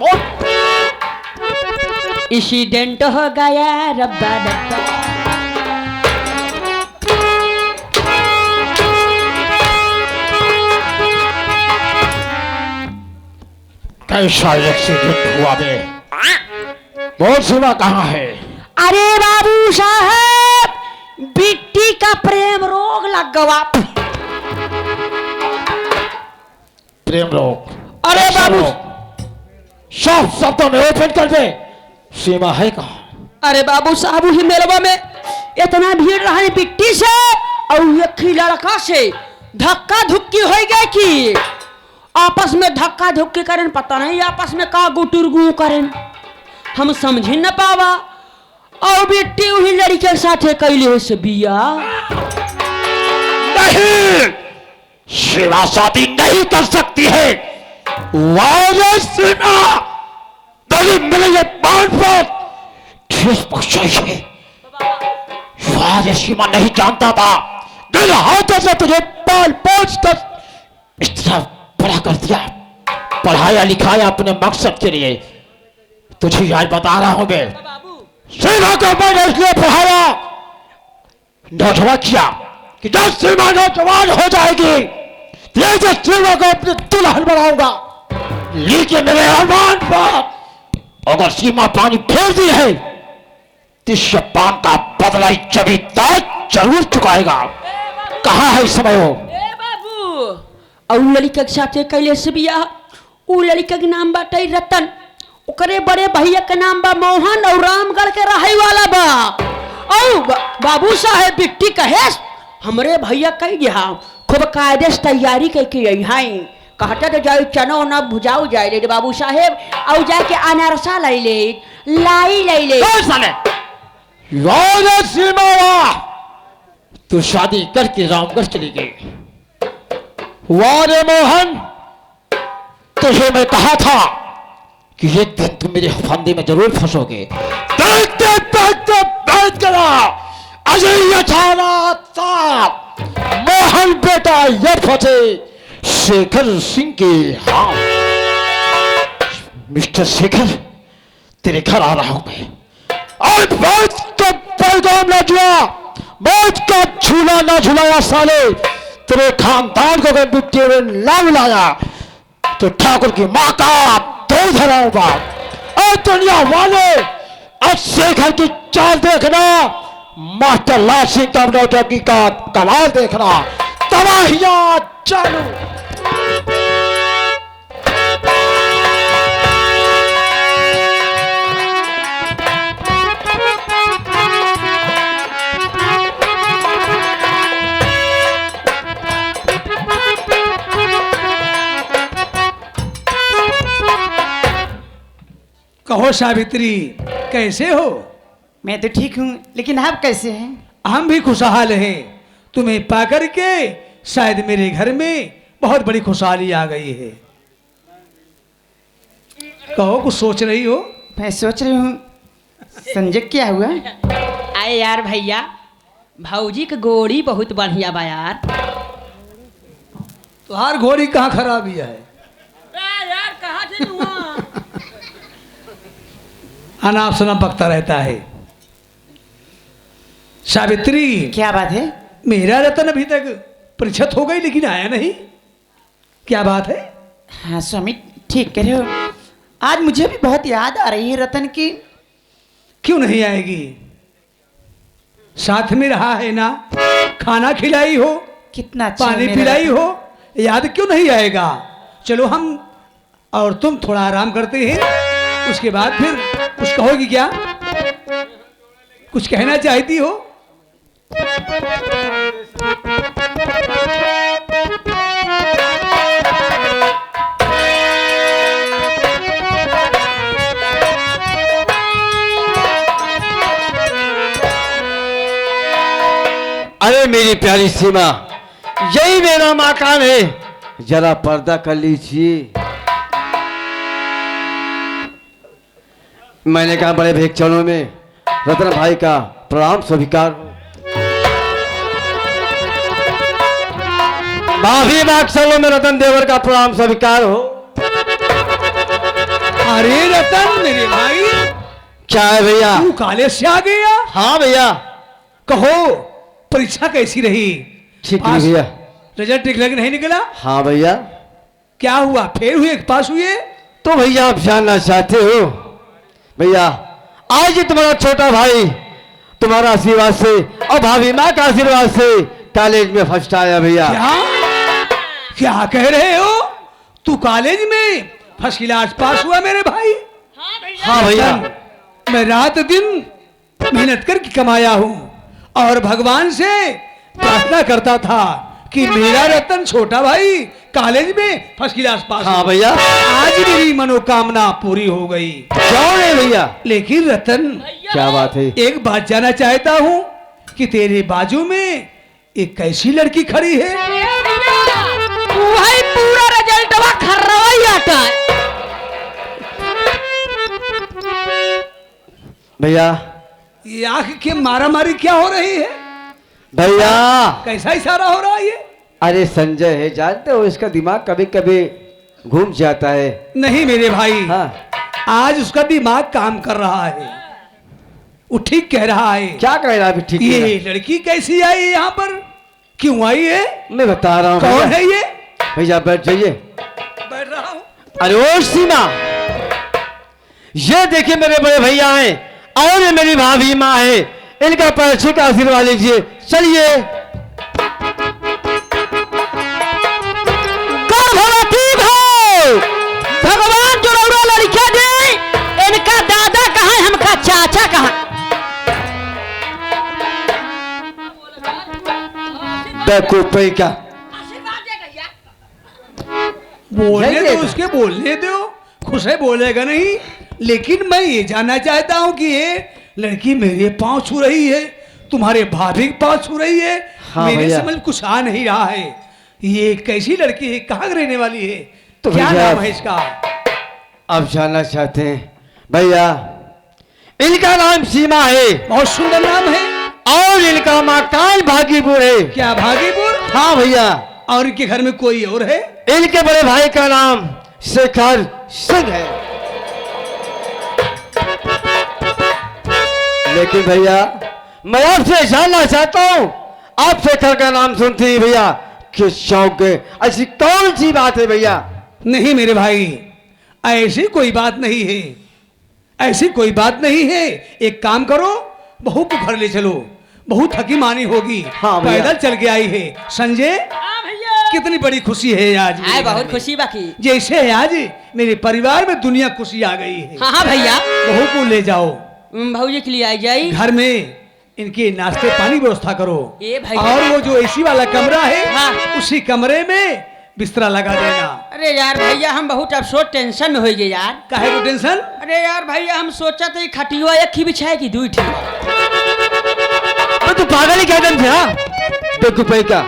बोल। एक्सीडेंट हो गया रब्बा रब्बा। कैसा एक्सीडेंट हुआ बे? बोल सीमा कहाँ है? अरे बाबू साहब, बिट्टी का प्रेम रोग लग गया। प्रेम रोग? अरे बाबू, सब शब्दों में ओपन कर दे। सीमा है कहाँ? अरे बाबू साहब, ही मेलवा में इतना भीड़ रहा है बिट्टी से और एक ही लड़का से धक्का धुक्की हो गई कि आपस में धक्का धुक्की करें, पता नहीं आपस में का गुटुरगु करें, हम समझ न पावा। और बिट्टी वही लड़की के साथ कैले से बिया। नहीं, शिवा शादी नहीं कर सकती है। वाह सीमा, तेरी मेरे बाल पर ठेस पहुंचाई है। वाह सीमा, नहीं जानता था, दिल हाथों से तुझे पाल पोछ कर इस तरह बड़ा कर दिया, पढ़ाया लिखाया अपने मकसद के लिए। तुझे आज बता रहा हूं मैं, सीमा को मैंने इसलिए पढ़ाया, नौजवान किया कि जब सीमा नौजवान हो जाएगी, तेज सीमा को अपने दुल्हन बनाऊंगा। लेकिन मेरे अरमान पर अगर सीमा पानी फेर दी है, तो इस पान का बदला जभी तक जरूर चुकाएगा। कहाँ है इस समय वो? ए बाबू, और लड़का के साथ कैले से बिया। उ लड़का के नाम बाटे रतन, ओकरे बड़े भैया के नाम बा मोहन और रामगढ़ के रहे वाला बा। और बाबू साहेब बिट्टी कहे हमरे भैया कह गया खूब कायदे से तैयारी करके आई हैं, कहता तो जाओ चनो न भुजाओ जाए रे बाबू साहेब, और जाके अनारसा ले ले, लाई ले ले। सीमा, तू शादी करके रामगढ़ चली गई। वाह रे मोहन, तुझे मैं कहा था कि एक दिन तुम मेरे फंदे में जरूर फंसोगे। देखते देखते बैठ गया अजय मोहन बेटा, ये फंसे शेखर सिंह के हाथ। मिस्टर शेखर, तेरे घर आ रहा हूं मैं, और बैठ का पैगाम न जुआ, बैठ का झूला न झुलाया साले। तेरे खानदान को अगर मिट्टी में ना मिलाया तो ठाकुर की माँ का दो धराऊंगा। और दुनिया वाले, अब शेखर की चाल देखना, मास्टर लाल सिंह का नौटंकी का कमाल देखना। तबाहियां चालू। कहो सावित्री, कैसे हो? मैं तो ठीक हूँ, लेकिन आप कैसे हैं? हम भी खुशहाल हैं। तुम्हें पाकर के शायद मेरे घर में बहुत बड़ी खुशहाली आ गई है। कहो, कुछ सोच रही हो? मैं सोच रही हूँ, संजय क्या हुआ? आए यार भैया, भौजी की गोड़ी बहुत बढ़िया बा यार। तुम्हार घोड़ी कहाँ खराबी है? यार कहाँ थे तुम? अनाप शनाप बकता रहता है। सावित्री, क्या बात है? मेरा रतन अभी तक परिछत हो गई लेकिन आया नहीं, क्या बात है? हाँ स्वामी, ठीक कह रहे हो। आज मुझे भी बहुत याद आ रही है रतन की। क्यों नहीं आएगी? साथ में रहा है ना, खाना खिलाई हो, कितना अच्छा पानी मेरा पिलाई रतन। हो, याद क्यों नहीं आएगा? चलो हम और तुम थोड़ा आराम करते हैं, उसके बाद फिर कुछ कहोगी क्या? कुछ कहना चाहती हो? अरे मेरी प्यारी सीमा, यही मेरा मकान है, जरा पर्दा कर लीजिए। मैंने कहा बड़े भेक चरणों में रतन भाई का प्रणाम स्वीकार हो। माफी बाग चरणों में रतन देवर का प्रणाम स्वीकार हो। अरे रतन मेरे भाई, क्या है भैया? तू कॉलेज से आ गया? हाँ भैया। कहो परीक्षा कैसी रही? ठीक है पास- भैया। रिजल्ट ठीक लग नहीं निकला? हाँ भैया। क्या हुआ, फेल हुए कि पास हुए? तो भैया आप जानना चाहते हो? भैया आज ही तुम्हारा छोटा भाई तुम्हारा आशीर्वाद से और भाभी माँ का आशीर्वाद से कॉलेज में फर्स्ट आया भैया। क्या क्या कह रहे हो? तू कॉलेज में फर्स्ट क्लास पास हुआ मेरे भाई? हाँ भैया। मैं रात दिन मेहनत करके कमाया हूँ और भगवान से प्रार्थना करता था कि मेरा रतन छोटा भाई कॉलेज में फर्स्ट क्लास पास हाँ हो। भैया। आज मेरी मनोकामना पूरी हो गई। क्यों नहीं भैया? लेकिन रतन क्या बात है? एक बात जानना चाहता हूँ कि तेरे बाजू में एक कैसी लड़की खड़ी है? भाई पूरा रिजल्ट खर्रवा ही आता है। भैया ये आंख की मारामारी क्या हो रही है? भैया कैसा इशारा हो रहा है ये? अरे संजय है, जानते हो इसका दिमाग कभी कभी घूम जाता है। नहीं मेरे भाई, हाँ। आज उसका दिमाग काम कर रहा है, वो ठीक कह रहा है। क्या कह रहा है अभी? ठीक ये है। लड़की कैसी आई है यहाँ पर, क्यों आई है, मैं बता रहा हूँ कौन भैया। है ये? भैया बैठ जाइए। बैठ रहा हूँ। अरे ओ सीमा, ये देखिए मेरे बड़े भैया हैं और ये मेरी भाभी माँ है, इनका परिचय का आशीर्वाद लीजिए। चलिए। गर्भवती हो, भगवान जो रौरा लड़का दे, इनका दादा कहाँ है, हमका चाचा कहाँ? बेवकूफी का। बोलने नहीं दो देगा। उसके, बोलने दो, खुश है बोलेगा नहीं। लेकिन मैं ये जानना चाहता हूँ कि ये लड़की मेरे पाँव छू रही है, तुम्हारे भाभी के पाँव छू रही है। हाँ मेरे भैया। समझ कुछ आ नहीं रहा है। ये कैसी लड़की है, कहाँ रहने वाली है, तो क्या भैया- नाम है इसका? आप जानना चाहते हैं? भैया इनका नाम सीमा है बहुत सुंदर नाम है। और इनका मकान भागीपुर है। क्या भागीपुर? हाँ भैया। और इनके घर में कोई और है? इनके बड़े भाई का नाम शेखर सिंह है। लेकिन भैया मैं आपसे जानना चाहता हूँ, आप शेखर का नाम सुनते ही भैया किस चौंक गए? ऐसी कौन सी बात है भैया? नहीं मेरे भाई, ऐसी कोई बात नहीं है, ऐसी कोई बात नहीं है। एक काम करो, बहू को घर ले चलो, बहू थकी मानी होगी। हाँ भैया। पैदल चल के आई है। संजय, कितनी बड़ी खुशी है आज मेरे आए घर बहुत में। खुशी बाकी। जैसे है आज मेरे परिवार में दुनिया खुशी आ गई है। हाँ हाँ भैया, बहू को ले जाओ, भौजी के लिए आई जाई। घर में इनके नाश्ते पानी की व्यवस्था करो। ए भैया। और वो जो एसी वाला कमरा है, हाँ। उसी कमरे में बिस्तरा लगा देना। अरे यार भैया, हम बहुत अफसोस टेंशन में हो गए यार। काहे को टेंशन? अरे यार भैया, हम सोचा था खटिया एक ही बिछाए की दुई ठीक। तो पागल ही कहते थे। हाँ बेवकूफी का।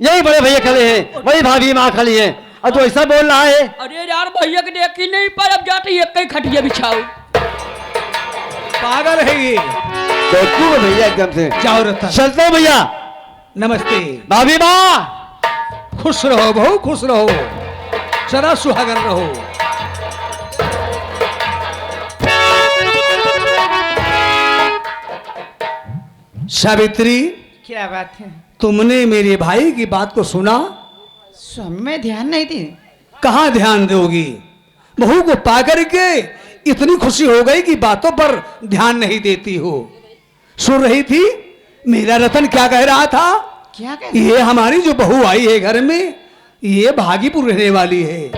यही बड़े भैया खड़े हैं, वही भाभी माँ खड़ी है, और तो ऐसा बोल रहा है। अरे यार भैया के देख ही नहीं पर अब जाते एक ही खटिया बिछाओ। पागल है ये। बेवकूफ है भैया एकदम से। जाओ रतन। चलता हूँ भैया। नमस्ते। भाभी माँ खुश रहो बहू, खुश रहो, सदा सुहागन रहो। सावित्री, क्या बात है तुमने मेरे भाई की बात को सुना? स्वामी, मैं ध्यान नहीं दी। कहाँ ध्यान दोगी? बहू को पाकर के इतनी खुशी हो गई कि बातों पर ध्यान नहीं देती हो। सुन रही थी मेरा रतन क्या कह रहा था? क्या कह ये हमारी जो बहू आई है घर में, ये भागीपुर रहने वाली है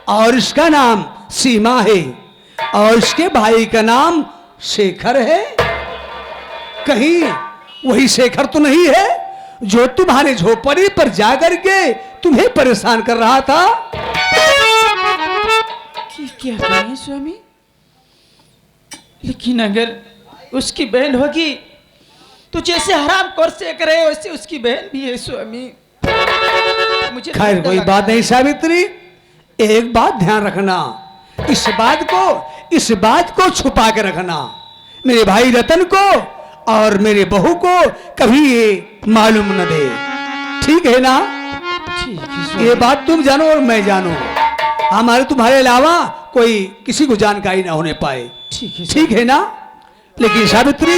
और इसका नाम सीमा है और इसके भाई का नाम शेखर है। कहीं वही शेखर तो नहीं है जो तुम्हारे झोपड़ी पर जाकर के तुम्हें परेशान कर रहा था? क्या करें स्वामी, लेकिन अगर उसकी बहन होगी तो जैसे हराम खोर से करे वैसे उसकी बहन भी है स्वामी। मुझे खैर डर कोई लगा। बात नहीं सावित्री, एक बात ध्यान रखना, इस बात को छुपा के रखना। मेरे भाई रतन को और मेरे बहू को कभी ये मालूम न दे, ठीक है ना? ठीक है स्वामी। ये बात तुम जानो और मैं जानू, हमारे तुम्हारे अलावा कोई किसी को जानकारी ना होने पाए। ठीक है ठीक है ना? लेकिन सावित्री,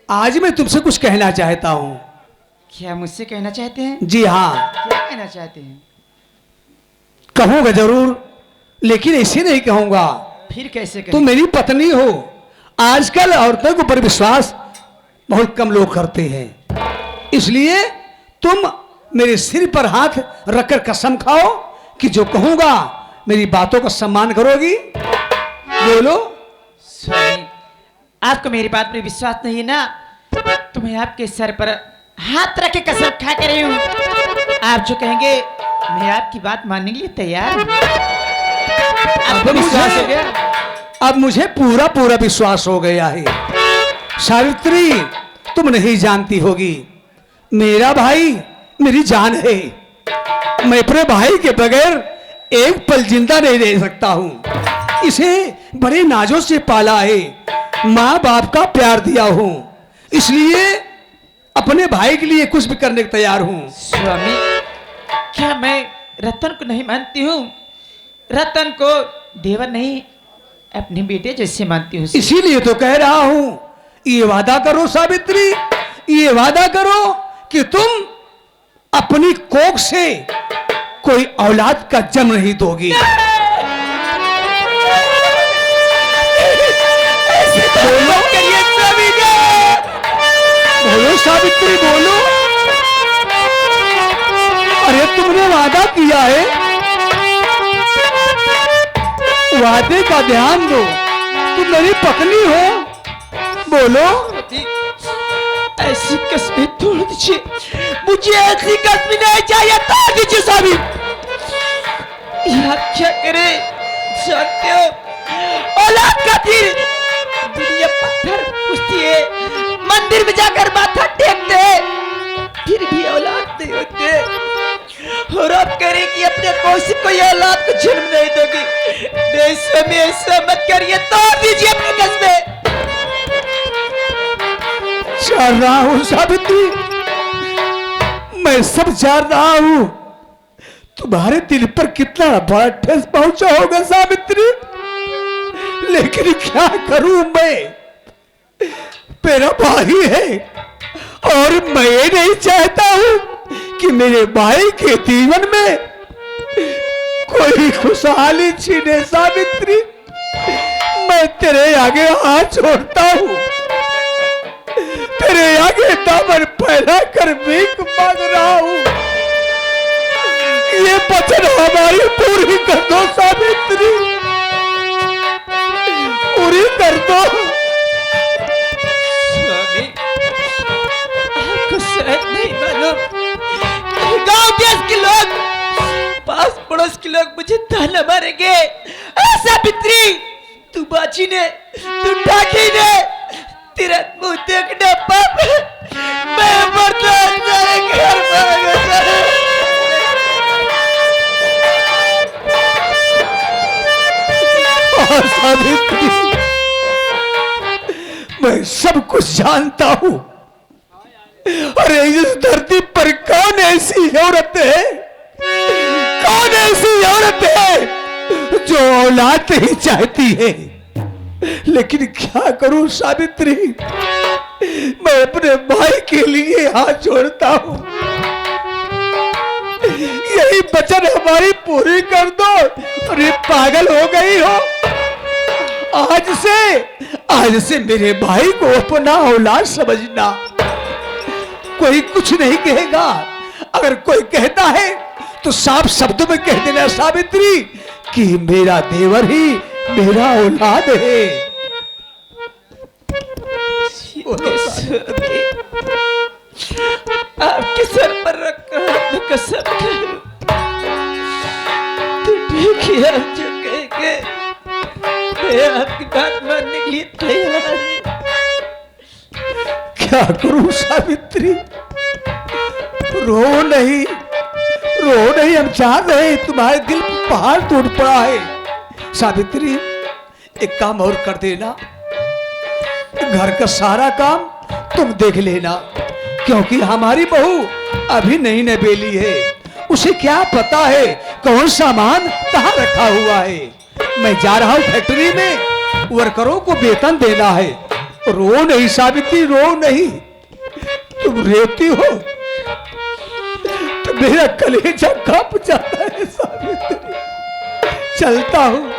आज मैं तुमसे कुछ कहना चाहता हूं। क्या मुझसे कहना चाहते हैं? जी हाँ, क्या कहना चाहते हैं? कहूंगा जरूर, लेकिन ऐसे नहीं कहूंगा। फिर कैसे कहें? तुम मेरी पत्नी हो। आजकल औरतों के ऊपर विश्वास बहुत कम लोग करते हैं, इसलिए तुम मेरे सिर पर हाथ रखकर कसम खाओ कि जो कहूंगा मेरी बातों का सम्मान करोगी। बोलो। स्वामी, आपको मेरी बात में विश्वास नहीं है ना, तो मैं आपके सर पर हाथ रख के कसम खा कर रही हूँ। आप जो कहेंगे मैं आपकी बात मानने के लिए तैयार हूँ। आपको विश्वास हो गया? अब मुझे पूरा पूरा विश्वास हो गया है। सावित्री, तुम नहीं जानती होगी, मेरा भाई मेरी जान है। मैं अपने भाई के बगैर एक पल जिंदा नहीं रह सकता हूं। इसे बड़े नाजों से पाला है, माँ बाप का प्यार दिया हूं, इसलिए अपने भाई के लिए कुछ भी करने को तैयार हूं। स्वामी, क्या मैं रतन को नहीं मानती हूँ? रतन को देवर नहीं, अपने बेटे जैसे मानती हूँ। इसीलिए तो कह रहा हूं, ये वादा करो सावित्री, ये वादा करो कि तुम अपनी कोख से कोई औलाद का जन्म नहीं दोगी। बोलो, बोलो सावित्री, बोलो। अरे तुमने वादा किया है, वादे का ध्यान दो। तुम मेरी पत्नी हो। बोलो। ऐसी कसमें तोड़ दीजिए, मुझे ऐसी कसमें नहीं चाहिए, तोड़ दीजिए स्वामी। आप क्या करे जानते हो? औलाद का दिल दुनिया पत्थर पूछती है, मंदिर में जाकर माथा टेकते हैं, फिर भी औलाद नहीं होते। और आप कह रहे कि अपने कौशिक को यह औलाद को जन्म नहीं दोगी। नहीं स्वामी, ऐसा मत करिए, तोड़ दीजिए अपनी कसमें। जान रहा हूं सावित्री, मैं सब जान रहा हूं तुम्हारे दिल पर कितना बड़ा ठेस पहुंचा होगा सावित्री, लेकिन क्या करूं मैं? मेरा भाई है और मैं नहीं चाहता हूं कि मेरे भाई के जीवन में कोई खुशहाली छीने। सावित्री, मैं तेरे आगे हाथ जोड़ता हूं, तेरे आगे दामन फैला कर भीख मांग रहा हूं। ये वचन हमारी पूरी कर दो सावित्री, पूरी कर दो। स्वामी, आपको शायद नहीं मालूम, गांव देश के लोग, पास पड़ोस के लोग मुझे ताना मारेंगे। ऐसा पितरी, तू बाची ने, तू डाकी ने, तेरा मुंह देखना पाप, मैं मरता तेरे घर में। सावित्री, मैं सब कुछ जानता हूं। अरे इस धरती पर कौन ऐसी औरत है, कौन ऐसी औरत है जो औलाद नहीं चाहती है? लेकिन क्या करूं सावित्री, मैं अपने भाई के लिए हाथ जोड़ता हूं। यही वचन हमारी पूरी कर दो। अरे पागल हो गई हो? आज से मेरे भाई को अपना औलाद समझना। कोई कुछ नहीं कहेगा, अगर कोई कहता है तो साफ शब्दों में कह देना सावित्री कि मेरा देवर ही मेरा औलाद है। आपके सर पर रखकर कसम खाऊं, तो ठीक है, आप जो कहेंगे मैं आपकी बात मानने के लिए तैयार हूं। क्या करूं सावित्री? रो नहीं, हम चाह रहे, तुम्हारे दिल पर पहाड़ टूट पड़ा है। सावित्री, एक काम और कर देना, घर का सारा काम तुम देख लेना, क्योंकि हमारी बहू अभी नई नवेली है। उसे क्या पता है कौन सामान कहाँ रखा हुआ है? मैं जा रहा हूँ फैक्ट्री में, वर्करों को वेतन देना है। रो नहीं सावित्री, रो नहीं। तुम रोती हो तो मेरा कलेजा कांप जाता है सावित्री। चलता हूँ।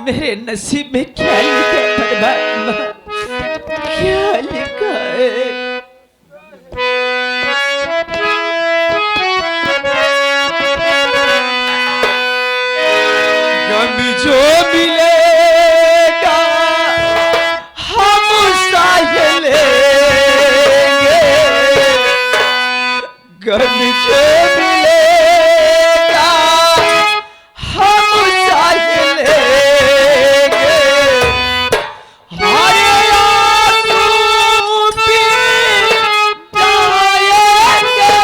मेरे नसीब में क्या लिखा है परमात्मा, क्या लिखा है? कभी जो मिलेगा हम साहे लेंगे, कभी जो मिलेगा हम साहे लेंगे, हरे आंसू पी जाएंगे।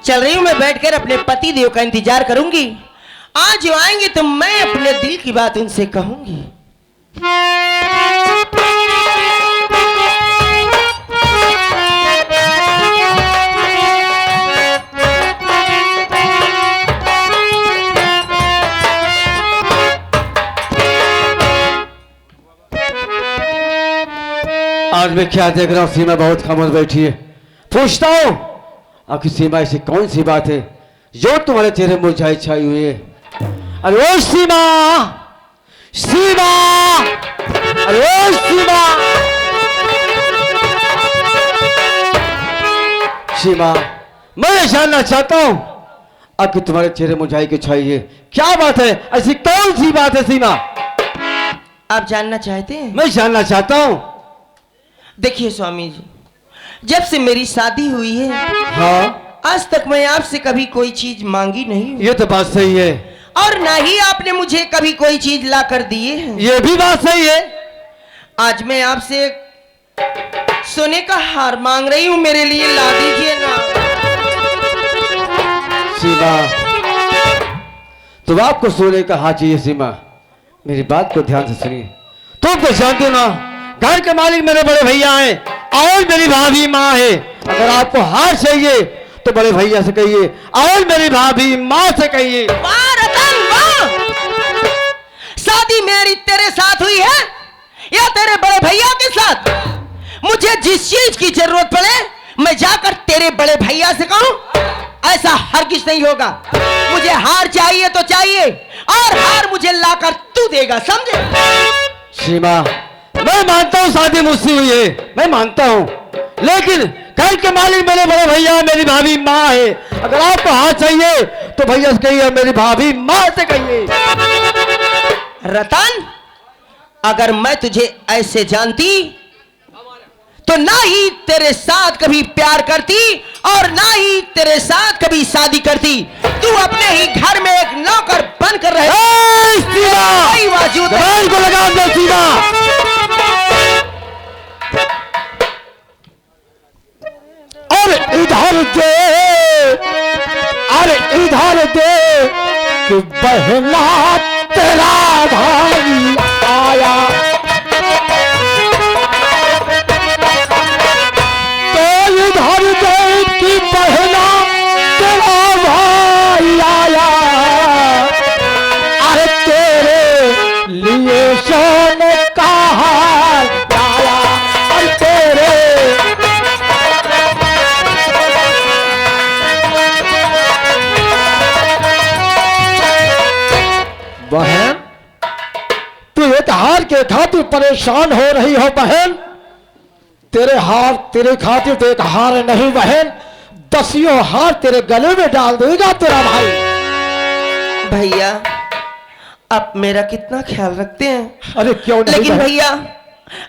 चल रही हूं मैं, बैठकर अपने पति देव का इंतजार करूंगी। आज जो आएंगे तो मैं अपने दिल की बात उनसे कहूंगी। आज मैं क्या देख रहा हूँ, सीमा बहुत खामोश बैठी है। पूछता हूँ आखिर सीमा ऐसी कौन सी बात है जो तुम्हारे चेहरे मुरझाई छाई हुई है? अरे ओ सीमा, सीमा, अरे ओ सीमा, सीमा, मैं जानना चाहता हूँ आखिर तुम्हारे चेहरे मुरझाई के छाई है, क्या बात है? ऐसी कौन सी बात है सीमा? आप जानना चाहते हैं? मैं जानना चाहता हूँ। देखिए स्वामी जी, जब से मेरी शादी हुई है, हाँ, आज तक मैं आपसे कभी कोई चीज मांगी नहीं हूँ। ये तो बात सही है। और ना ही आपने मुझे कभी कोई चीज ला कर दिए हैं। ये भी बात सही है। आज मैं आपसे सोने का हार मांग रही हूँ, मेरे लिए ला दीजिए ना। सीमा, तो आपको सोने का हार चाहिए? सीमा, मेरी बात को ध्यान से सुनिए। तुम तो जानते हो ना, घर के मालिक मेरे बड़े भैया हैं और मेरी भाभी माँ है। अगर आपको हार चाहिए तो बड़े भैया से कहिए और मेरी भाभी माँ से कहिए। वाह रतन वाह, शादी मेरी तेरे साथ हुई है या तेरे बड़े भैया के साथ? मुझे जिस चीज की जरूरत पड़े मैं जाकर तेरे बड़े भैया से कहूं, ऐसा हरगिज नहीं होगा। मुझे हार चाहिए तो चाहिए, और हार मुझे लाकर तू देगा, समझे? सीमा, मैं मानता हूँ शादी मुझसे हुई है, मैं मानता हूँ, लेकिन घर के मालिक मेरे बड़े भैया मेरी भाभी माँ है। अगर आपको हाथ चाहिए तो भैया से कहिए, मेरी भाभी माँ से कहिए। रतन, अगर मैं तुझे ऐसे जानती तो ना ही तेरे साथ कभी प्यार करती और ना ही तेरे साथ कभी शादी करती। तू अपने ही घर में एक नौकर बनकर रहे। कोई वजूद नहीं। को लगा दो सीमा। और इधर दे, अरे इधर दे कि बहना तेरा भाई आया। तो इधर दे कि बहना तेरा भाई आया। अरे तेरे लिए सोने का हार लाया। अरे तेरे बहन, तू एक हार के खातिर परेशान हो रही हो बहन। तेरे खातिर तो एक हार नहीं बहन, दसियों हार तेरे गले में डाल देगा तेरा भाई। भैया, आप मेरा कितना ख्याल रखते हैं। अरे क्यों नहीं लेकिन बहन? भैया,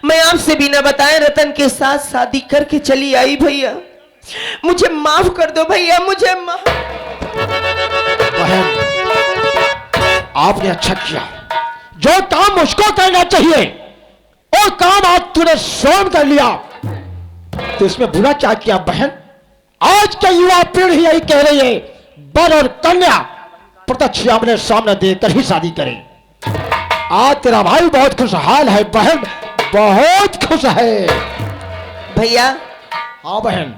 मैं आपसे बिना बताए रतन के साथ शादी करके चली आई। भैया मुझे माफ कर दो भैया, मुझे माफ। बहन, आपने अच्छा किया। जो काम मुझको करना चाहिए और काम आज तूने स्वयं कर लिया, तो इसमें बुरा क्या किया बहन? आज के युवा पीढ़ी यही कह रही है, वर और कन्या प्रत्यक्ष आमने सामने देकर ही शादी करें। आज तेरा भाई बहुत खुशहाल है बहन, बहुत खुश है। भैया, हाँ बहन।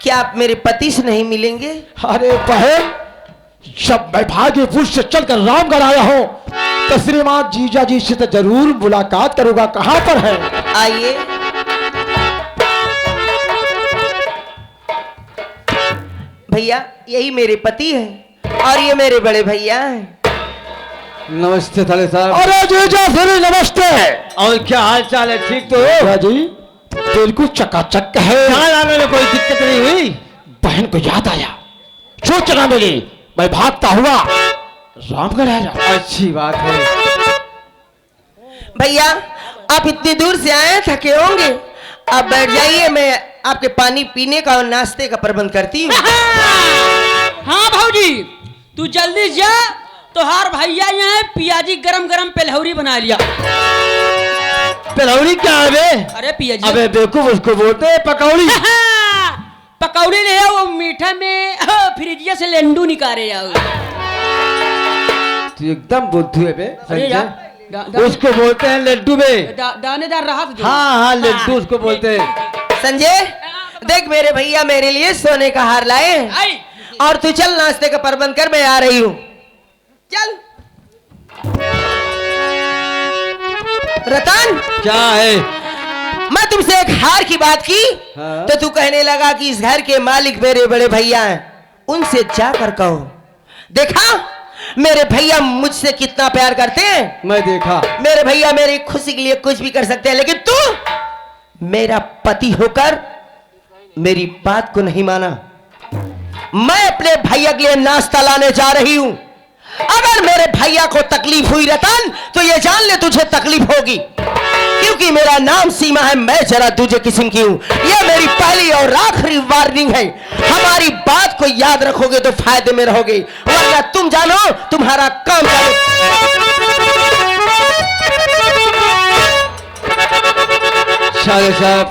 क्या आप मेरे पति से नहीं मिलेंगे? अरे बहन, जब मैं भाग्यपुर से चलकर रामगढ़ आया हूं तो श्रीमान जीजा जी से तो जरूर मुलाकात करूंगा। कहां पर है? आइए। भैया, यही मेरे पति हैं और ये मेरे बड़े भैया हैं। नमस्ते थाले साहब। अरे जीजा फिर नमस्ते। और क्या हाल चाल है? ठीक तो हो? जीजा जी बिल्कुल चकाचक है। यहाँ लाने में कोई दिक्कत नहीं हुई? बहन को याद आया, सूचना मिली, मैं भागता हुआ रामगढ़ आया। अच्छी बात है। भैया, आप इतनी दूर से आए, थके होंगे, आप बैठ जाइए, मैं आपके पानी पीने का और नाश्ते का प्रबंध करती हूँ। हाँ भाऊजी, तू जल्दी जा, तोहार भैया यहाँ है, पियाजी गरम गरम पेलहौरी बना लिया। पेलौड़ी क्या है बे? अरे पियाजी, अबे बेवकूफ, उसको बोलते हैं पकौड़ी। पकौड़ी ले आओ, वो मीठा में फ्रिजिया से लेंडू निकाले जाओ। तू एकदम बुद्धू है बे। अरे यार, उसको बोलते हैं लड्डू बे। दानेदार रहा तुझे। हाँ लड्डू उसको बोलते हैं। संजय, देख मेरे भैया मेरे लिए सोने का हार लाए हैं। आई। और तू चल, नाश्ते का प्रबंध कर, मैं आ रही हूँ। चल। रतन, क्या है? मैं तुमसे एक हार की बात की हाँ? तो तू कहने लगा कि इस घर के मालिक मेरे बड़े भैया हैं, उनसे जाकर कहो। देखा मेरे भैया मुझसे कितना प्यार करते हैं। मैं देखा। मेरे भैया मेरी खुशी के लिए कुछ भी कर सकते हैं, लेकिन तू मेरा पति होकर मेरी बात को नहीं माना। मैं अपने भैया के लिए नाश्ता लाने जा रही हूं। अगर मेरे भैया को तकलीफ हुई रतन, तो ये जान ले तुझे तकलीफ होगी, क्योंकि मेरा नाम सीमा है, मैं जरा दूसरे किस्म की हूं। यह मेरी पहली और आखिरी वार्निंग है। हमारी बात को याद रखोगे तो फायदे में रहोगे, वरना तुम जानो तुम्हारा काम जानो। शाले साहब,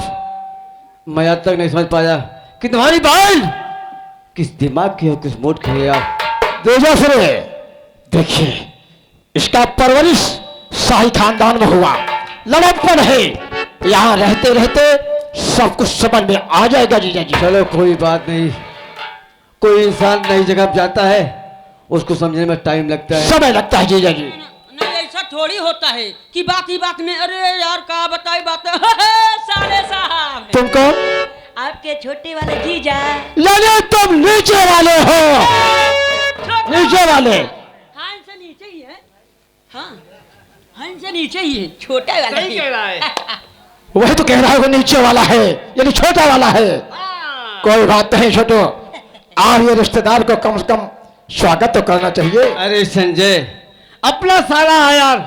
मैं आज तक नहीं समझ पाया कि तुम्हारी बाल किस दिमाग की हो, किस मूड की है यार। देजा फिर देखिए, इसका परवरिश शाही खानदान में हुआ, लड़कपन है। यहाँ रहते रहते सब कुछ समझ में आ जाएगा जीजा जी। चलो कोई बात नहीं, कोई इंसान नई जगह पे जाता है उसको समझने में टाइम लगता है। समय लगता है जीजा जी। नहीं ऐसा थोड़ी होता है कि बात ही बात में अरे यार का बताई बात साले साहब तुम कौन? आपके छोटे वाले जीजा। यानी तुम नीचे वाले हो? नीचे वाले? हाँ इनसे नीचे ही है। हाँ इनसे नीचे ही है, छोटा वाला सही कह रहा है। वही तो कह रहा है वो नीचे वाला है यानी छोटा वाला है। कोई बात नहीं छोटो, आप ये रिश्तेदार को कम से कम स्वागत तो करना चाहिए। अरे संजय अपना साला है यार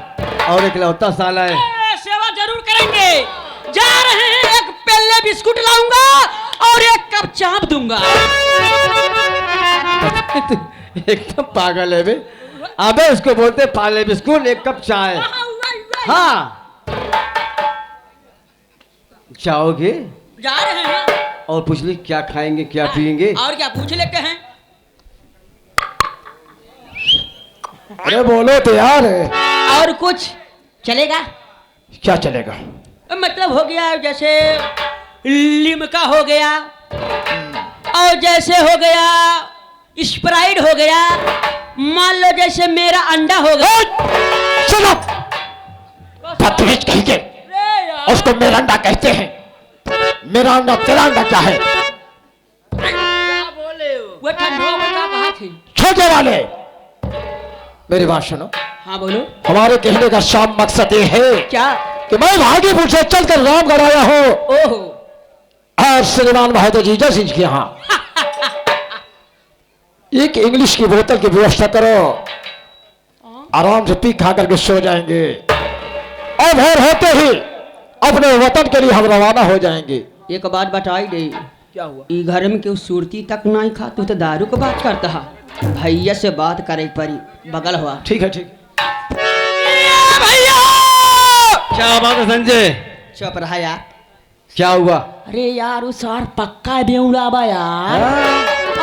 और इकलौता साला है। सेवा जरूर करेंगे। जा रहे हैं, एक पेल्ले बिस्कुट लाऊंगा और एक कप चाप दूंगा। एकदम पागल है बे। अबे उसको बोलते पाले बिस्कुट एक कप चाय। हाँ जाओगे जा रहे हैं। और पूछ ली क्या खाएंगे क्या पिएंगे। और क्या पूछ लेते हैं। अरे बोलो तो यार। और कुछ चलेगा? क्या चलेगा? मतलब हो गया जैसे लिमका हो गया और जैसे हो गया स्प्राइट हो गया, मान लो जैसे मेरा अंडा हो गया। सुनो बदतमीज कहीं के, उसको मेरा अंडा कहते हैं। मेरा अंडा तेरा अंडा क्या है? क्या बोले हो? वो ठंडो बता कहाँ थी? छोटे वाले मेरी बात सुनो। हाँ बोलो। हमारे कहने का शाम मकसद ये है क्या? कि मैं भागीपुर से चलकर रामगढ़ आया हूँ ओहो और श्रीमान महादेव जीजा सिंह के यहाँ एक इंग्लिश की बोतल की व्यवस्था करो, आराम से पी खा करके सो जाएंगे और भोर होते ही अपने वतन के लिए हम रवाना हो जाएंगे। एक बात बताई दे। क्या हुआ? ई घर में क्यों सुरती तक नहीं खा, तू तो दारू को बात करता है। भैया से बात करे परी, बगल हुआ। ठीक है ठीक। भैया क्या बात है संजय? चुप रहा यार। क्या हुआ? अरे यार उसार पक्का बेउड़ा बा यार।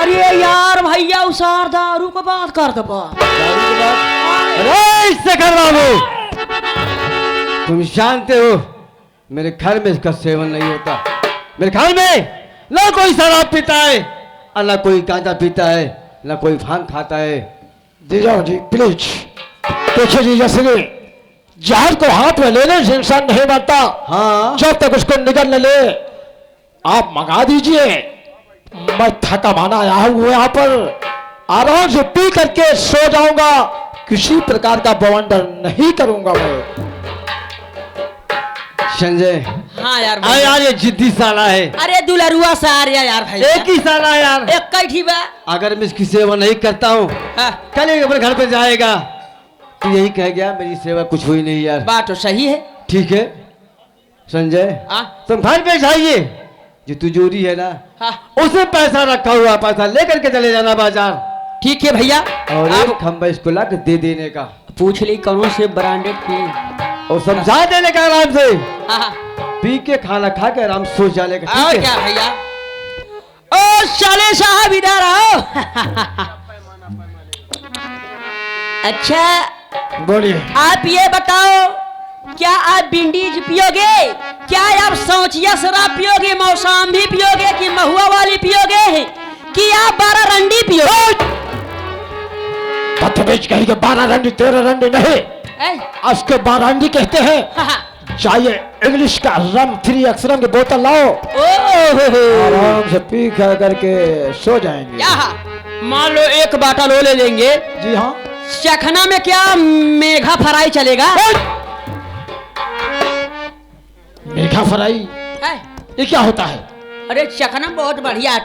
अरे यार भैया उसार दारू को बात कर दबा। अरे इससे कर बाबू तुम जानते हो मेरे घर में इसका सेवन नहीं होता। मेरे घर में ना कोई शराब पीता है और ना कोई गांजा पीता है ना कोई भांग खाता है। जीजा जी प्लीज देखिए जीजा सिंह, जहाज को हाथ में लेने से इंसान नहीं बनता। हाँ जब तक उसको निगल न ले आप मंगा दीजिए। मैं थका माना आया हूँ यहाँ पर, आराम से पी करके सो जाऊंगा, किसी प्रकार का बवंडर नहीं करूंगा मैं। संजय हाँ यार अरे भैया। यार ये जिद्दी साला है। अरे दुलरुआ सारिया यार भैया। एक ही साला है यार। एक कैठी बा। अगर मैं इसकी सेवा नहीं करता हूँ हाँ, कल ही अपने घर पे जाएगा तो यही कह गया मेरी सेवा कुछ हुई नहीं यार। बात तो सही है। ठीक है संजय हाँ तुम घर पे जाइए, जो तिजोरी है ना हाँ उसमें पैसा रखा हुआ, पैसा लेकर के चले जाना बाजार। ठीक है भैया। और आप एक खंबा इसको ला के दे देने का पूछ ली कौन से ब्रांडेड की। और समझा देने का आराम से, हाँ हाँ। पी के खाना खा के आराम से सो जाने का। और ठीक क्या है? भैया। ओ साले साहब इधर आओ। अच्छा बोलिए। आप ये बताओ क्या आप बिंडीज पियोगे? क्या आप सौचिया शराब पियोगे, मौसम्बी पियोगे कि महुआ वाली पियोगे कि आप 12 रंडी पियोगे? बदतमीज कहीं के 12 रंडी 13 रंडी नहीं, उसके 12 रंडी कहते हैं। चाहिए इंग्लिश का रम 3 अक्षरम की बोतल लाओ, आराम से पी खा करके सो जाएंगे। मान लो एक बाटल ले लेंगे। जी हाँ। चखना में क्या मेघा फ्राई चलेगा? मेघा फ्राई है? ये क्या होता है? अरे चखना बहुत बढ़िया